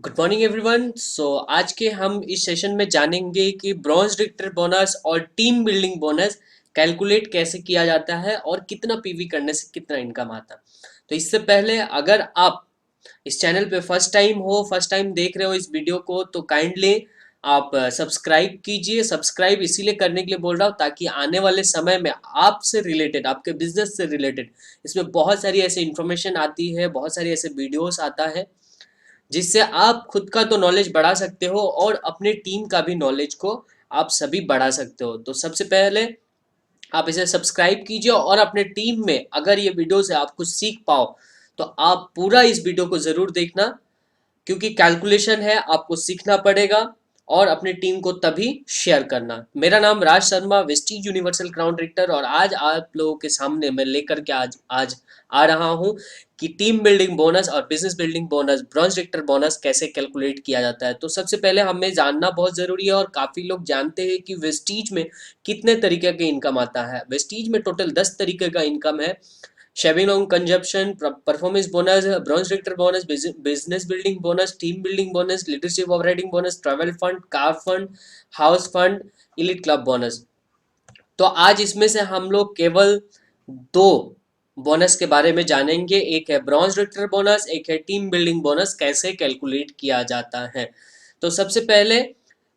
Good morning everyone. आज के हम इस सेशन में जानेंगे कि ब्रॉन्ज रिक्टर बोनस और टीम बिल्डिंग बोनस कैलकुलेट कैसे किया जाता है और कितना पीवी करने से कितना इनकम आता है। तो इससे पहले अगर आप इस चैनल पे फर्स्ट टाइम देख रहे हो इस वीडियो को, तो काइंडली आप सब्सक्राइब कीजिए। सब्सक्राइब इसीलिए करने के लिए बोल रहा हूँ ताकि आने वाले समय में आपसे रिलेटेड, आपके बिजनेस से रिलेटेड इसमें बहुत सारी ऐसी इन्फॉर्मेशन आती है, बहुत सारी ऐसे वीडियोस आता है जिससे आप खुद का तो नॉलेज बढ़ा सकते हो और अपने टीम का भी नॉलेज को आप सभी बढ़ा सकते हो। तो सबसे पहले आप इसे सब्सक्राइब कीजिए और अपने टीम में अगर ये वीडियो से आप कुछ सीख पाओ तो आप पूरा इस वीडियो को जरूर देखना, क्योंकि कैलकुलेशन है, आपको सीखना पड़ेगा और अपनी टीम को तभी शेयर करना। मेरा नाम Raj Sharma, Vestige universal crown director, और आज आप लोगों के सामने मैं लेकर के आज आज आ रहा हूं कि टीम बिल्डिंग बोनस और business building bonus, bronze Richter bonus कैसे कैलकुलेट किया जाता है। तो सबसे पहले हमें जानना बहुत जरूरी है, और काफी लोग जानते हैं कि वेस्टीज में कितने तरीके के इनकम आता है। वेस्टीज में टोटल 10 तरीके का इनकम है। Shaving on consumption, performance bonus, bronze Richter bonus, business building bonus, team building bonus, leadership operating bonus, travel fund, car fund, house fund, elite club bonus. तो आज इसमें से हम लोग केवल दो बोनस के बारे में जानेंगे। एक है ब्रॉन्ज रिक्टर बोनस, एक है टीम बिल्डिंग बोनस, कैसे कैलकुलेट किया जाता है। तो सबसे पहले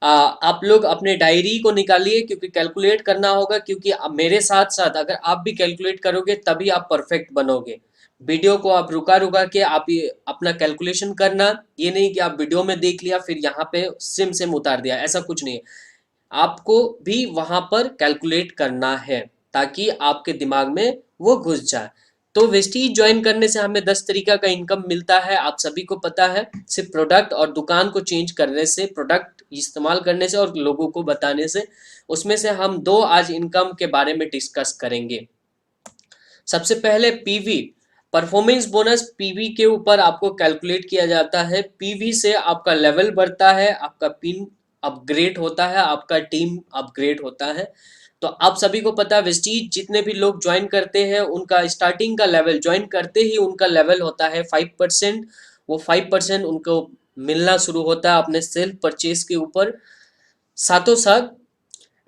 आप लोग अपने डायरी को निकालिए, क्योंकि कैलकुलेट करना होगा, क्योंकि मेरे साथ साथ अगर आप भी कैलकुलेट करोगे तभी आप परफेक्ट बनोगे। वीडियो को आप रुका रुका के आप ये अपना कैलकुलेशन करना, ये नहीं कि आप वीडियो में देख लिया फिर यहाँ पे सिम सिम उतार दिया, ऐसा कुछ नहीं है। आपको भी वहां पर कैलकुलेट करना है ताकि आपके दिमाग में वो घुस जाए। तो वेस्टीज ज्वाइन करने से हमें 10 तरीका का इनकम मिलता है, आप सभी को पता है। सिर्फ प्रोडक्ट और दुकान को चेंज करने से, प्रोडक्ट इस्तेमाल करने से और लोगों को बताने से, उसमें से हम दो आज इनकम के बारे में डिस्कस करेंगे। सबसे पहले पीवी, परफॉर्मेंस बोनस। पीवी के ऊपर आपको कैलकुलेट किया जाता है। पीवी से आपका लेवल बढ़ता है, आपका पिन अपग्रेड होता है, आपका टीम अपग्रेड होता है। तो आप सभी को पता है वेस्टीज जितने भी लोग ज्वाइन करते हैं उनका स्टार्टिंग का लेवल, ज्वाइन करते ही उनका लेवल होता है 5%। वो 5% उनको मिलना शुरू होता है अपने सेल्फ परचेज के ऊपर। साथों साथ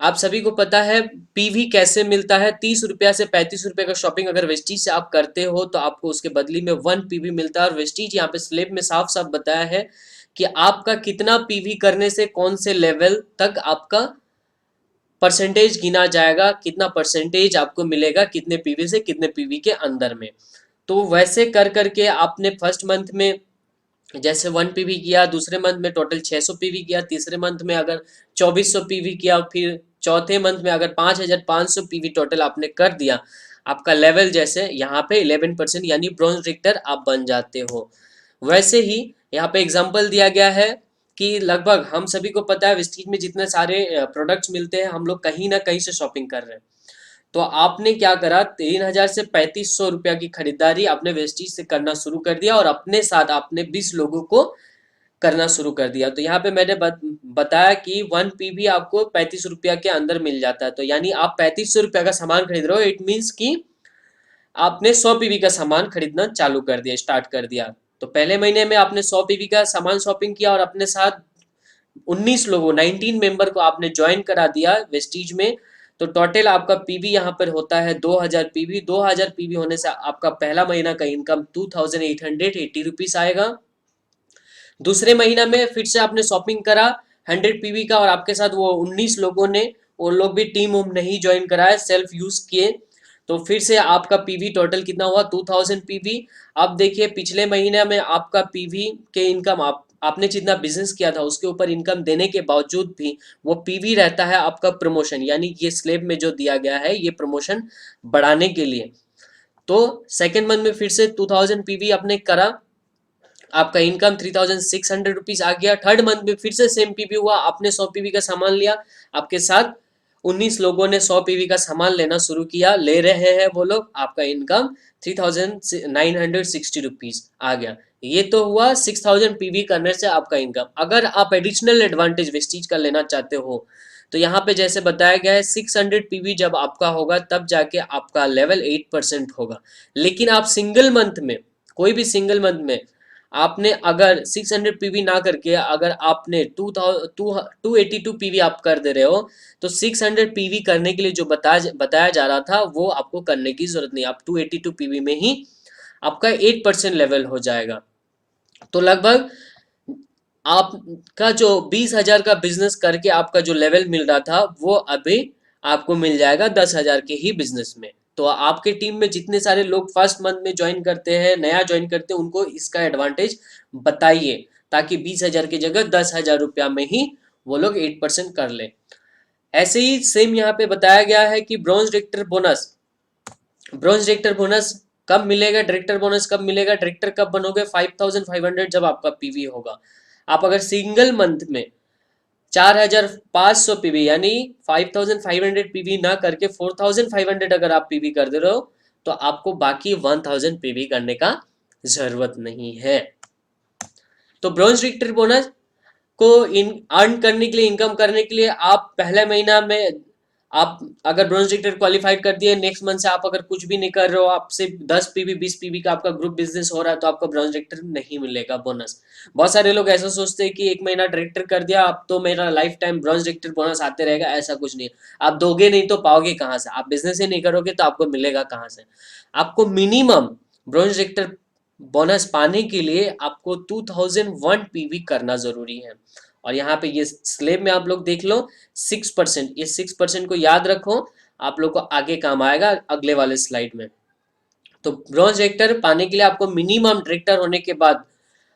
आप सभी को पता है पीवी कैसे मिलता है। 30 रुपया से 35 रुपये का शॉपिंग अगर वेस्टीज से आप करते हो तो आपको उसके बदले में 1 पीवी मिलता है। और वेस्टीज यहाँ पे स्लेब में साफ साफ बताया है कि आपका कितना पीवी करने से कौन से लेवल तक आपका परसेंटेज गिना जाएगा, कितना परसेंटेज आपको मिलेगा, कितने पीवी से कितने पीवी के अंदर में। तो वैसे कर करके आपने फर्स्ट मंथ में जैसे 1 पीवी किया, दूसरे मंथ में टोटल 600 पीवी किया, तीसरे मंथ में अगर 2400 पीवी किया, फिर चौथे मंथ में अगर 5500 पीवी टोटल आपने कर दिया, आपका लेवल जैसे यहाँ पे 11% यानी ब्रॉन्ज रिक्टर आप बन जाते हो। वैसे ही यहाँ पे एग्जाम्पल दिया गया है कि लगभग हम सभी को पता है वेस्टीज में जितने सारे प्रोडक्ट्स मिलते हैं हम लोग कहीं ना कहीं से शॉपिंग कर रहे हैं। तो आपने क्या करा, 3000 से 3500 रुपया की खरीदारी आपने वेस्टीज से करना शुरू कर दिया और अपने साथ आपने 20 लोगों को करना शुरू कर दिया। तो यहाँ पे मैंने बताया कि 1 पीवी आपको 35 रुपया के अंदर मिल जाता है। तो यानी आप 3500 रुपया का सामान खरीद रहे हो, इट मीन्स कि आपने 100 पीवी का सामान खरीदना चालू कर दिया, स्टार्ट कर दिया। तो पहले महीने में आपने 100 पीवी का सामान शॉपिंग किया और अपने साथ 19 लोगों, 19 मेंबर को आपने ज्वाइन करा दिया वेस्टीज में। तो टोटल आपका पीवी यहाँ पर होता है 2000 पीवी। 2000 पीवी होने से आपका पहला महीना का इनकम 2880 रुपीज आएगा। दूसरे महीना में फिर से आपने शॉपिंग करा 100 पीवी का, और आपके साथ वो 19 लोगों ने, वो लोग भी टीम उम नहीं ज्वाइन कराए, सेल्फ यूज किए। तो फिर से आपका पीवी टोटल कितना हुआ, 2000 पीवी। अब देखिए पिछले महीने में आपका पीवी के इनकम, आपने जितना बिजनेस किया था उसके ऊपर इनकम देने के बावजूद भी वो पीवी रहता है आपका प्रमोशन, यानी ये स्लेब में जो दिया गया है ये प्रमोशन बढ़ाने के लिए। तो सेकेंड मंथ में फिर से 2000 पीवी आपने करा, आपका इनकम 3600 रुपीज आ गया। थर्ड मंथ में फिर से सेम पीवी हुआ, आपने 100 पीवी का सामान लिया, आपके साथ 19 लोगों ने 100 पीवी का सामान लेना शुरू किया, ले रहे हैं वो लोग, आपका इनकम 3960 रुपीज आ गया। ये तो हुआ 6000 पीवी करने से आपका इनकम। अगर आप एडिशनल एडवांटेज वेस्टीज का लेना चाहते हो तो यहाँ पे जैसे बताया गया है 600 पीवी जब आपका होगा तब जाके आपका लेवल 8% होगा। लेकिन आप सिंगल मंथ में, कोई भी सिंगल मंथ में आपने अगर 600 पीवी ना करके अगर आपने 282 पीवी आप कर दे रहे हो, तो 600 पीवी करने के लिए जो बताया जा रहा था वो आपको करने की जरूरत नहीं, आप 282 पीवी में ही आपका 8% लेवल हो जाएगा। तो लगभग आपका जो 20,000 का बिजनेस करके आपका जो लेवल मिल रहा था वो अभी आपको मिल जाएगा 10,000 के ही बिजनेस में। तो आपके टीम में जितने सारे लोग फर्स्ट मंथ में ज्वाइन करते हैं, नया ज्वाइन करते हैं, उनको इसका एडवांटेज बताइए, ताकि 20,000 की जगह 10,000 रुपया में ही वो लोग 8% कर ले। ऐसे ही सेम यहाँ पे बताया गया है कि ब्रॉन्ज डायरेक्टर बोनस कब मिलेगा, डायरेक्टर बोनस कब मिलेगा, डायरेक्टर कब बनोगे, 5,500 जब आपका पीवी होगा। आप अगर सिंगल मंथ में 4,500 पीवी यानी 5,500 पीवी ना करके 4,500 अगर आप पीवी कर दे रहे हो, तो आपको बाकी 1,000 पीवी करने का जरूरत नहीं है। तो ब्रॉन्ज डायरेक्टर बोनस को इन अर्न करने के लिए, इनकम करने के लिए, आप पहले महीना में आप अगर ब्रॉन्ज डायरेक्टर क्वालिफाइड कर दिए, नेक्स्ट मंथ से आप अगर कुछ भी नहीं कर रहे हो, आप सिर्फ 10 पीवी 20 पीवी का आपका ग्रुप बिजनेस हो रहा है, तो आपको ब्रॉन्ज डायरेक्टर नहीं मिलेगा बोनस। बहुत सारे लोग ऐसा सोचते हैं कि एक महीना डायरेक्टर कर दिया अब तो मेरा life time bronze director bonus आते रहेगा। ऐसा कुछ नहीं, आप दोगे नहीं तो पाओगे कहाँ से? आप बिजनेस ही नहीं करोगे तो आपको मिलेगा कहाँ से? आपको मिनिमम ब्रॉन्ज डायरेक्टर बोनस पाने के लिए आपको 2001 पीवी करना जरूरी है। और यहाँ पे ये स्लेब में आप लोग देख लो 6%, ये 6% को याद रखो, आप लोग को आगे काम आएगा अगले वाले स्लाइड में। तो ब्रॉन्ज डायरेक्टर पाने के लिए आपको मिनिमम डायरेक्टर होने के बाद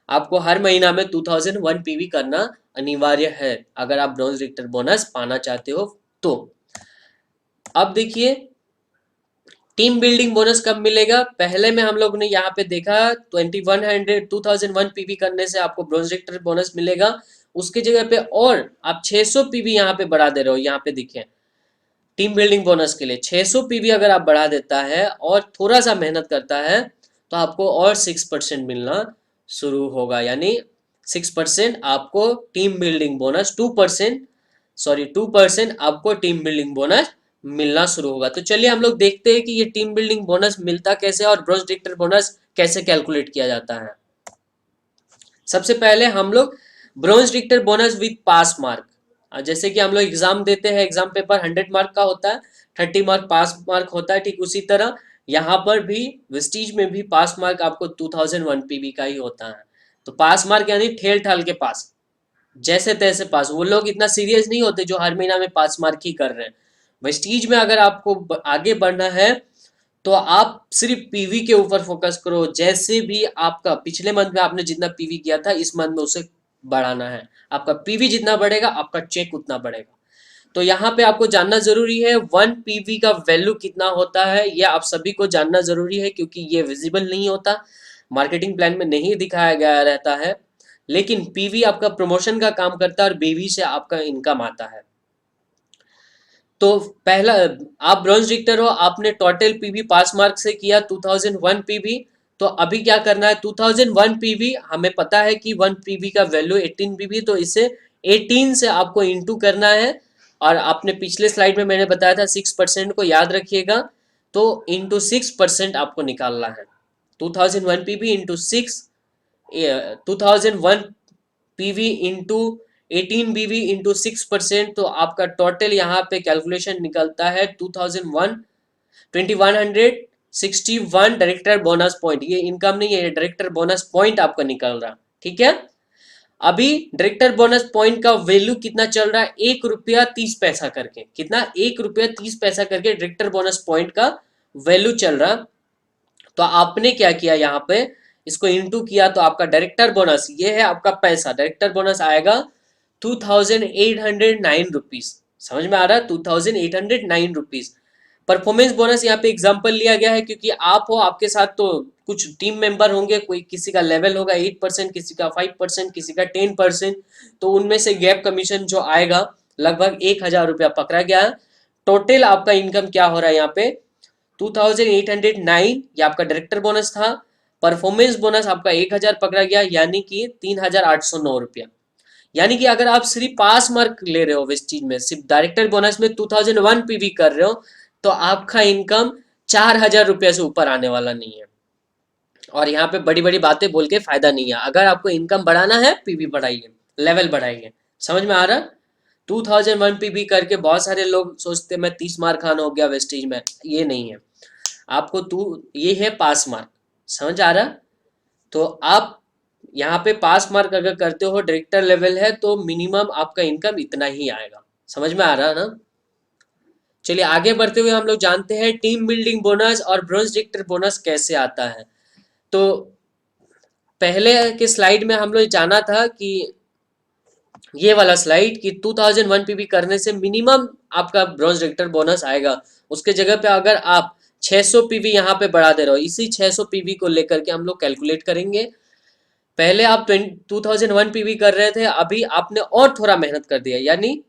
आपको हर महीना में 2001 पीवी करना अनिवार्य है, अगर आप ब्रॉन्ज डायरेक्टर बोनस पाना चाहते हो तो। अब देखिए टीम बिल्डिंग बोनस कब मिलेगा। पहले में हम लोग ने यहाँ पे देखा 2001 पीवी करने से आपको ब्रॉन्ज डायरेक्टर बोनस मिलेगा। उसकी जगह पे और आप 600 पीवी यहाँ पे बढ़ा दे रहे हो। यहाँ पे देखिए टीम बिल्डिंग बोनस के लिए 600 पीवी अगर आप बढ़ा देता है और थोड़ा सा मेहनत करता है, तो आपको और 6% मिलना शुरू होगा। यानी 6% आपको टीम बिल्डिंग बोनस, 2% आपको टीम बिल्डिंग बोनस मिलना शुरू होगा। तो चलिए हम लोग देखते हैं कि ये टीम बिल्डिंग बोनस मिलता कैसे और ब्रॉन्ज डायरेक्टर बोनस कैसे कैलकुलेट किया जाता है। सबसे पहले हम लोग bronze director bonus with pass mark, जैसे कि हम लोग एग्जाम देते हैं, एग्जाम पेपर 100 मार्क का होता है, 30 मार्क पास मार्क होता है, ठीक उसी तरह यहाँ पर भी वेस्टीज में भी पास मार्क आपको 2001 पीवी का ही होता है। तो पास मार्क यानी ठेल ठाल के पास, जैसे तैसे पास। वो लोग इतना सीरियस नहीं होते जो हर महीना में पास मार्क ही कर रहे हैं। वेस्टीज में अगर आपको आगे बढ़ना है तो आप सिर्फ पीवी के ऊपर फोकस करो। जैसे भी आपका पिछले मंथ में आपने जितना पीवी किया था, इस मंथ में उसे बढ़ाना है। आपका पीवी जितना बढ़ेगा आपका चेक उतना बढ़ेगा। तो यहाँ पे आपको जानना जरूरी है 1 पीवी का वैल्यू कितना होता है, ये आप सभी को जानना जरूरी है, क्योंकि ये विजिबल नहीं होता, मार्केटिंग प्लान में नहीं दिखाया गया रहता है। लेकिन पीवी आपका प्रमोशन का काम करता है और बीवी से आपका इनकम आता है। तो पहला, आप ब्रॉन्ज डायरेक्टर हो, आपने टोटल पीवी पास मार्क से किया 2001 पीवी। तो अभी क्या करना है, 2001 पीवी हमें पता है कि 1 पीवी का वैल्यू 18 पीवी, तो इसे 18 से आपको इंटू करना है। और आपने पिछले स्लाइड में मैंने बताया था 6% को याद रखिएगा, तो इंटू 6% आपको निकालना है। 2001 PV into 6, 2001 PV into 18 PV into 6%, तो आपका टोटल यहाँ पे कैलकुलेशन निकलता है 2161 डायरेक्टर बोनस पॉइंट। ये इनकम नहीं है, डायरेक्टर बोनस पॉइंट आपका निकल रहा, ठीक है। अभी डायरेक्टर बोनस पॉइंट का वैल्यू कितना चल रहा है, 1 रुपया 30 पैसा करके। कितना? 1 रुपया 30 पैसा करके डायरेक्टर बोनस पॉइंट का वैल्यू चल रहा। तो आपने क्या किया, यहाँ पे इसको इंटू किया, तो आपका डायरेक्टर बोनस, ये है आपका पैसा, डायरेक्टर बोनस आएगा 2,809 रुपीज। समझ में आ रहा है? 2,809 रुपीज। परफॉर्मेंस बोनस यहाँ पे एग्जांपल लिया गया है, क्योंकि आप हो, आपके साथ तो कुछ टीम मेंबर होंगे, कोई किसी का लेवल होगा 8%, किसी का 5%, किसी का 10%, तो उनमें से गैप कमीशन जो आएगा लगभग 1,000 रुपया पकड़ा गया है। टोटल आपका इनकम क्या हो रहा है यहाँ पे 2,809, ये आपका डायरेक्टर बोनस था। परफॉर्मेंस बोनस आपका 1,000 पकड़ा गया, यानी कि 3,809 रुपया। यानी कि अगर आप सिर्फ पास मार्क ले रहे हो वेस्टीज में, सिर्फ डायरेक्टर बोनस में 2001 पीवी कर रहे हो, तो आपका इनकम 4,000 रुपया से ऊपर आने वाला नहीं है। और यहाँ पे बड़ी बड़ी बातें बोल के फायदा नहीं है। अगर आपको इनकम बढ़ाना है, पीवी बढ़ाइए, लेवल बढ़ाइए। समझ में आ रहा? 2001 पीवी करके बहुत सारे लोग सोचते मैं 30 मार्क खान हो गया वेस्टेज में, ये नहीं है। आपको ये है पास मार्क। समझ आ रहा? तो आप यहाँ पे पास मार्क अगर करते हो, डायरेक्टर लेवल है, तो मिनिमम आपका इनकम इतना ही आएगा। समझ में आ रहा है ना? चलिए आगे बढ़ते हुए हम लोग जानते हैं टीम बिल्डिंग बोनस और ब्रॉन्ज डायरेक्टर बोनस कैसे आता है। तो पहले के स्लाइड में हम लोग जाना था कि ये वाला स्लाइड कि 2001 पीवी करने से मिनिमम आपका ब्रॉन्ज डायरेक्टर बोनस आएगा। उसके जगह पे अगर आप 600 पीवी यहाँ पे बढ़ा दे रहे हो, इसी 600 पीवी को लेकर के हम लोग कैलकुलेट करेंगे। पहले आप 2001 पीवी कर रहे थे, अभी आपने और थोड़ा मेहनत कर दिया, यानी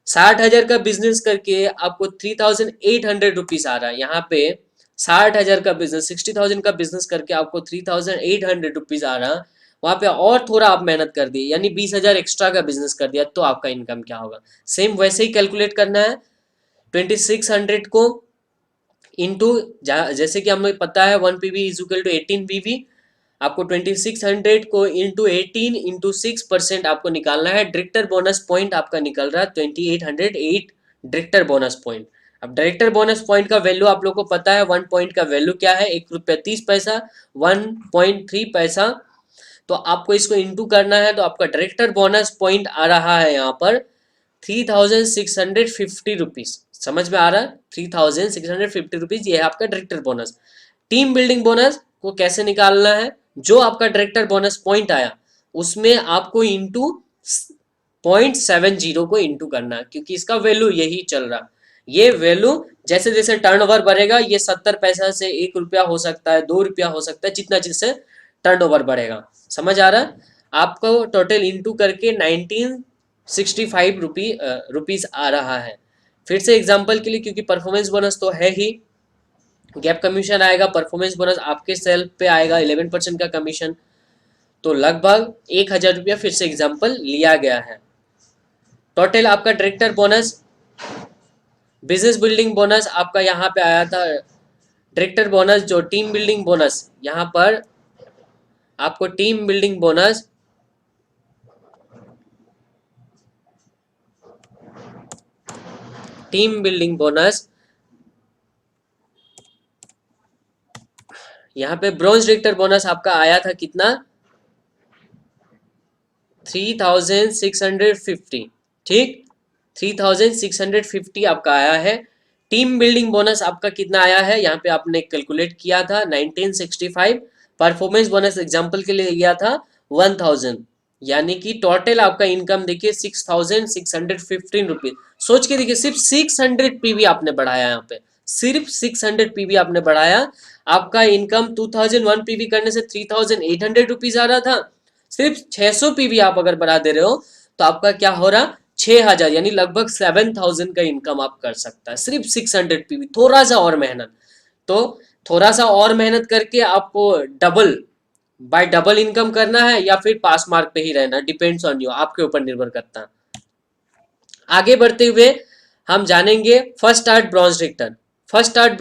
60,000 का बिजनेस करके आपको 3,800 रुपीज आ रहा है। यहाँ पे 60,000 का बिजनेस, 60,000 का बिजनेस करके आपको 3,800 रुपीज आ रहा है। वहां पे और थोड़ा आप मेहनत कर दिए, यानी 20,000 एक्स्ट्रा का बिजनेस कर दिया, तो आपका इनकम क्या होगा। सेम वैसे ही कैलकुलेट करना है। 2600 को इंटू, जैसे कि हमें पता है 1 PV is equal to 18 PV. आपको 2600 को इंटू 18 इंटू 6% आपको निकालना है। डायरेक्टर बोनस पॉइंट आपका निकल रहा है 2808 डायरेक्टर बोनस पॉइंट। अब डायरेक्टर बोनस पॉइंट का वैल्यू आप लोग को पता है, 1 पॉइंट का वैल्यू क्या है, 1 रुपया 30 पैसा, 1.3 पैसा। तो आपको इसको इंटू करना है, तो आपका डायरेक्टर बोनस पॉइंट आ रहा है यहाँ पर 3,650 रुपीज। समझ में आ रहा है? 3,650 रुपीज, ये है आपका director bonus. Team building bonus को कैसे निकालना है, जो आपका डायरेक्टर बोनस पॉइंट आया उसमें आपको इंटू 0.70 को इंटू करना है, क्योंकि इसका वैल्यू यही चल रहा। ये वैल्यू जैसे जैसे टर्नओवर बढ़ेगा, ये 70 पैसा से 1 रुपया हो सकता है, 2 रुपया हो सकता है, जितना जिससे टर्नओवर बढ़ेगा। समझ आ रहा है? आपको टोटल इंटू करके 1965 रुपीज आ रहा है। फिर से एग्जाम्पल के लिए, क्योंकि परफॉर्मेंस बोनस तो है ही, गैप कमीशन आएगा, परफॉर्मेंस बोनस आपके सेल पे आएगा 11% का कमीशन, तो लगभग 1,000 रुपया फिर से एग्जाम्पल लिया गया है। टोटल आपका director bonus, business building bonus आपका यहाँ पे आया था। डायरेक्टर बोनस जो टीम बिल्डिंग बोनस, यहाँ पर आपको team building bonus, team building bonus यहाँ पे ब्रॉन्ज डायरेक्टर बोनस आपका आया था कितना, 3,650। ठीक, 3,650 आपका आया है। टीम बिल्डिंग बोनस आपका कितना आया है, यहाँ पे आपने कैलकुलेट किया था 1965। परफॉर्मेंस बोनस एग्जांपल के लिए लिया था 1,000, यानी कि टोटल आपका इनकम देखिए 6,615 रुपीज। सोच के देखिए, सिर्फ 600 पीवी आपने बढ़ाया, यहाँ पे सिर्फ 600 पीवी आपने बढ़ाया। आपका इनकम 2001 पीवी करने से 3,800 रुपीज आ रहा था। सिर्फ 600 पीवी आप अगर बढ़ा दे रहे हो, तो आपका क्या हो रहा, 6,000, यानी लगभग 7,000 का इनकम आप कर सकता है, सिर्फ 600 पीवी। थोड़ा सा और मेहनत, तो थोड़ा सा और मेहनत करके आपको डबल बाय डबल इनकम करना है, या फिर पास मार्क पे ही रहना, डिपेंड्स ऑन यू, आपके ऊपर निर्भर करता है। आगे बढ़ते हुए हम जानेंगे first start bronze director. First start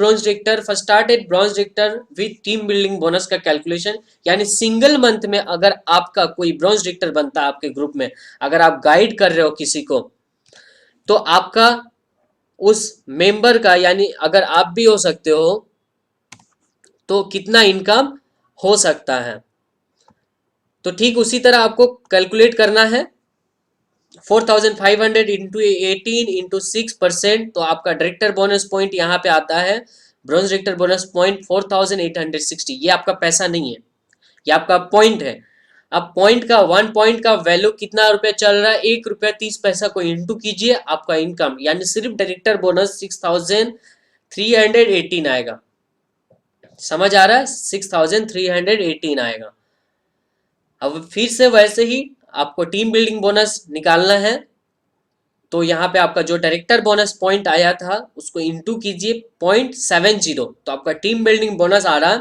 at bronze director with team building bonus का कैलकुलेशन, यानी सिंगल मंथ में अगर आपका कोई ब्रॉन्ज डायरेक्टर बनता है आपके ग्रुप में, अगर आप गाइड कर रहे हो किसी को, तो आपका उस मेंबर का, यानी अगर आप भी हो सकते हो, तो कितना इनकम हो सकता है। तो ठीक उसी तरह आपको कैलकुलेट करना है। 4,500 इंटू 18 इंटू 6%, तो आपका डायरेक्टर बोनस पॉइंट यहाँ पे आता है, ब्रॉन्ज डायरेक्टर बोनस पॉइंट 4,860। ये आपका पैसा नहीं है, ये आपका पॉइंट है। अब पॉइंट का, 1 पॉइंट का वैल्यू कितना रुपया चल रहा है, 1 रुपया 30 पैसा को इंटू कीजिए, आपका इनकम यानी सिर्फ डायरेक्टर बोनस 6,318 आएगा। समझ आ रहा है? 6,318 आएगा। अब फिर से वैसे ही आपको टीम बिल्डिंग बोनस निकालना है, तो यहाँ पे आपका जो डायरेक्टर बोनस पॉइंट आया था उसको इंटू कीजिए 0.70, तो आपका टीम बिल्डिंग बोनस आ रहा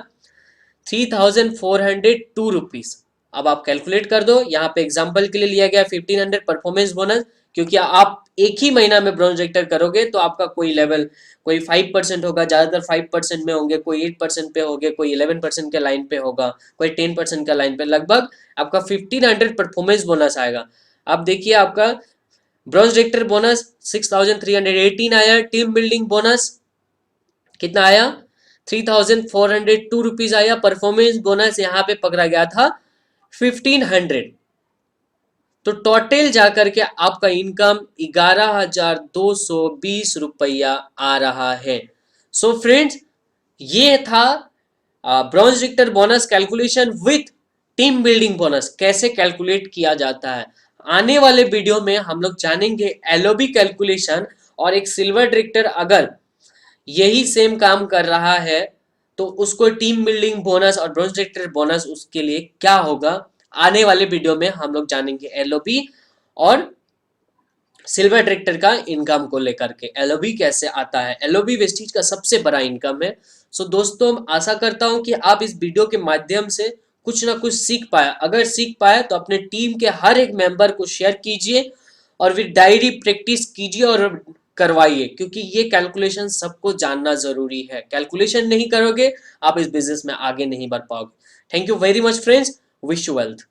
3,402 रुपीज। अब आप कैलकुलेट कर दो, यहाँ पे एग्जाम्पल के लिए लिया गया 1,500 परफॉर्मेंस बोनस, क्योंकि आप एक ही महीना में ब्रॉन्ज डायरेक्टर करोगे तो आपका कोई लेवल, कोई 5% होगा, ज्यादातर 5% में होंगे, कोई 8% पे होंगे, कोई 11% के लाइन पे होगा, कोई 10% का लाइन पे, लगभग आपका 1500 परफॉर्मेंस बोनस आएगा। अब देखिए आपका ब्रॉन्ज डायरेक्टर बोनस 6318 आया, टीम बिल्डिंग बोनस कितना आया, 3402 रुपीज आया, परफॉर्मेंस बोनस यहाँ पे पकड़ा गया था 1500। तो टोटल जाकर के आपका इनकम 11,220 रुपया आ रहा है। सो फ्रेंड्स, ये था bronze Richter bonus calculation with team building bonus कैसे कैलकुलेट किया जाता है। आने वाले वीडियो में हम लोग जानेंगे एलओबी कैलकुलेशन, और एक सिल्वर डायरेक्टर अगर यही सेम काम कर रहा है तो उसको टीम बिल्डिंग बोनस और ब्रॉन्ज डायरेक्टर बोनस उसके लिए क्या होगा। आने वाले वीडियो में हम लोग जानेंगे एलओबी और सिल्वर डायरेक्टर का इनकम को लेकर के, एलओबी कैसे आता है। एलओबी वेस्टीज का सबसे बड़ा इनकम है। सो दोस्तों, आशा करता हूं कि आप इस वीडियो के माध्यम से कुछ ना कुछ सीख पाए। अगर सीख पाए तो अपने टीम के हर एक मेंबर को शेयर कीजिए और फिर डायरी प्रैक्टिस कीजिए और करवाइए, क्योंकि ये कैलकुलेशन सबको जानना जरूरी है। कैलकुलेशन नहीं करोगे आप इस बिजनेस में आगे नहीं बढ़ पाओगे। Thank you very much friends, wish you wealth.